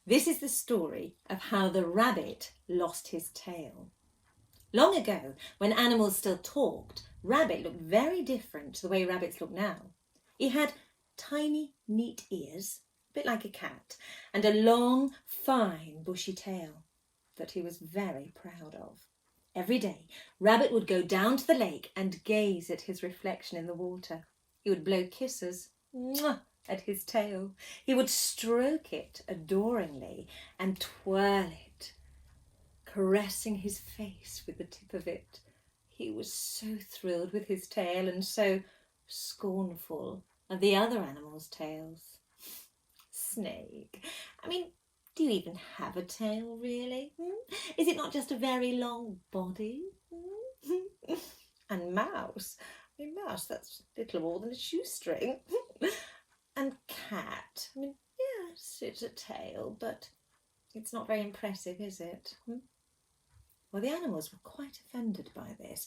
This is the story of how the rabbit lost his tail. Long ago, when animals still talked, Rabbit looked very different to the way rabbits look now. He had tiny, neat ears, a bit like a cat, and a long, fine, bushy tail that he was very proud of. Every day, Rabbit would go down to the lake and gaze at his reflection in the water. He would blow kisses at his tail. He would stroke it adoringly and twirl it, caressing his face with the tip of it. He was so thrilled with his tail and so scornful of the other animals' tails. Snake, do you even have a tail, really? Is it not just a very long body? And Mouse, Mouse, that's little more than a shoestring. And Cat, yes, it's a tail, but it's not very impressive, is it? Well, the animals were quite offended by this.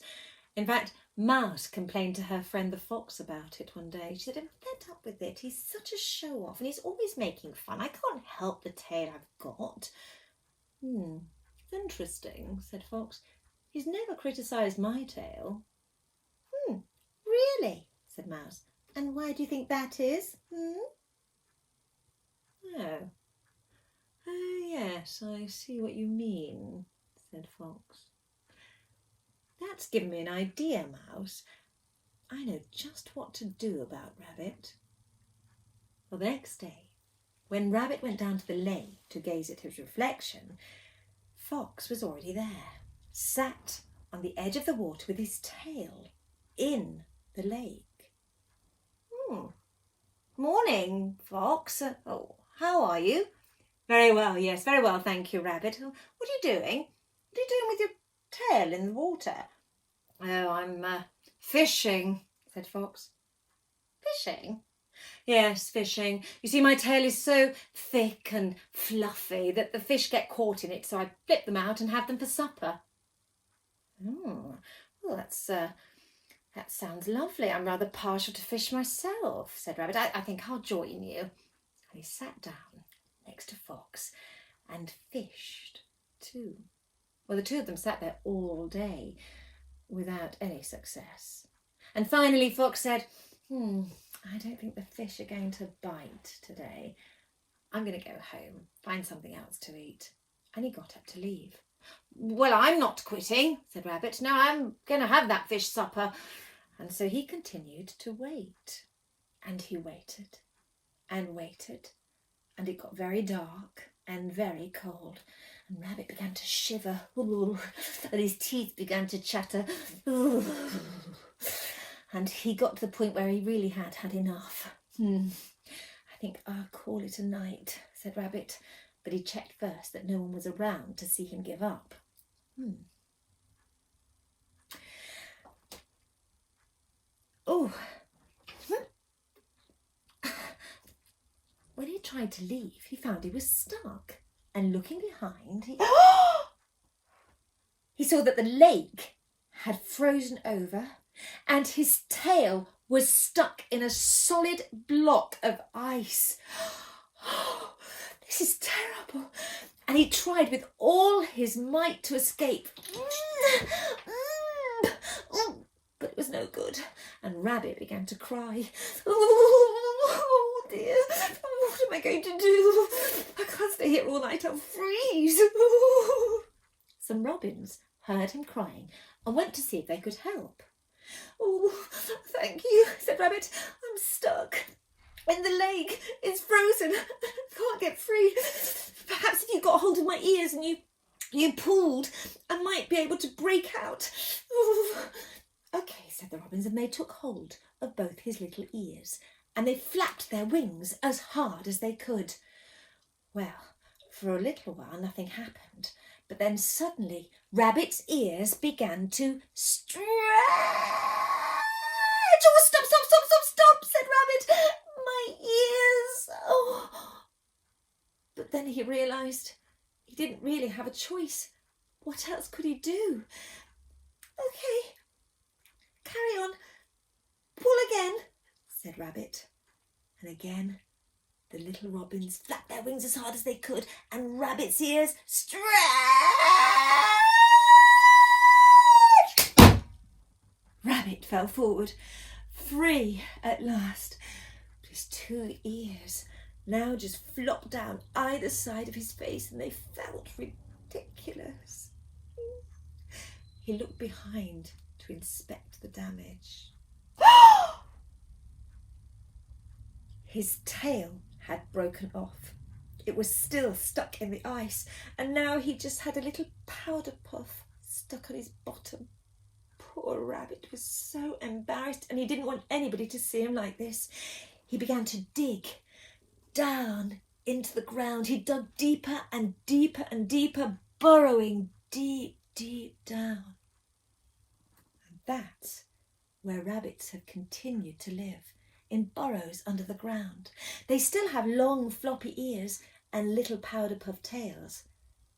In fact, Mouse complained to her friend the fox about it one day. She said, "I'm fed up with it. He's such a show-off and he's always making fun. I can't help the tail I've got." Interesting, said Fox. "He's never criticised my tail." Really, said Mouse. "And why do you think that is?" Oh, yes, I see what you mean, said Fox. "That's given me an idea, Mouse. I know just what to do about Rabbit." Well, the next day, when Rabbit went down to the lake to gaze at his reflection, Fox was already there, sat on the edge of the water with his tail in the lake. "Morning, Fox. How are you?" "Very well, yes, very well, thank you, Rabbit." "What are you doing? What are you doing with your tail in the water?" "Oh, I'm fishing," said Fox. "Fishing?" "Yes, fishing. You see, my tail is so thick and fluffy that the fish get caught in it, so I flip them out and have them for supper." Well, that sounds lovely. I'm rather partial to fish myself," said Rabbit. I think I'll join you." And he sat down next to Fox and fished too. Well, the two of them sat there all day without any success. And finally Fox said, "I don't think the fish are going to bite today. I'm going to go home, find something else to eat." And he got up to leave. "Well, I'm not quitting," said Rabbit. "No, I'm going to have that fish supper." And so he continued to wait. And he waited and waited. And it got very dark and very cold. And Rabbit began to shiver. And his teeth began to chatter. And he got to the point where he really had enough. "I think I'll call it a night," said Rabbit. But he checked first that no one was around to see him give up. When he tried to leave, he found he was stuck. And looking behind, he saw that the lake had frozen over and his tail was stuck in a solid block of ice. "This is terrible." And he tried with all his might to escape. But it was no good. And Rabbit began to cry. "Oh dear, what am I going to do? I can't stay here all night, I'll freeze." Some robins heard him crying and went to see if they could help. "Oh, thank you," said Rabbit. "I'm stuck in the lake. It's frozen. I can't get free. Perhaps if you got hold of my ears and you pulled, I might be able to break out." "Okay," said the robins, and they took hold of both his little ears and they flapped their wings as hard as they could. Well, for a little while nothing happened, but then suddenly Rabbit's ears began to stretch. "Oh, stop," said Rabbit. "My ears. Oh." But then he realised he didn't really have a choice. What else could he do? "Okay, carry on. Pull again," said Rabbit. And again The little robins flapped their wings as hard as they could, and Rabbit's ears stretched. Rabbit fell forward, free at last. But his 2 ears now just flopped down either side of his face, and they felt ridiculous. He looked behind to inspect the damage. His tail had broken off. It was still stuck in the ice, and now he just had a little powder puff stuck on his bottom. Poor Rabbit was so embarrassed, and he didn't want anybody to see him like this. He began to dig down into the ground. He dug deeper and deeper and deeper, burrowing deep, deep down. And that's where rabbits have continued to live, in burrows under the ground. They still have long floppy ears and little powder puff tails,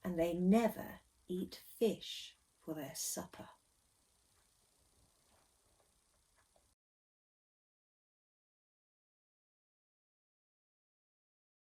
and they never eat fish for their supper.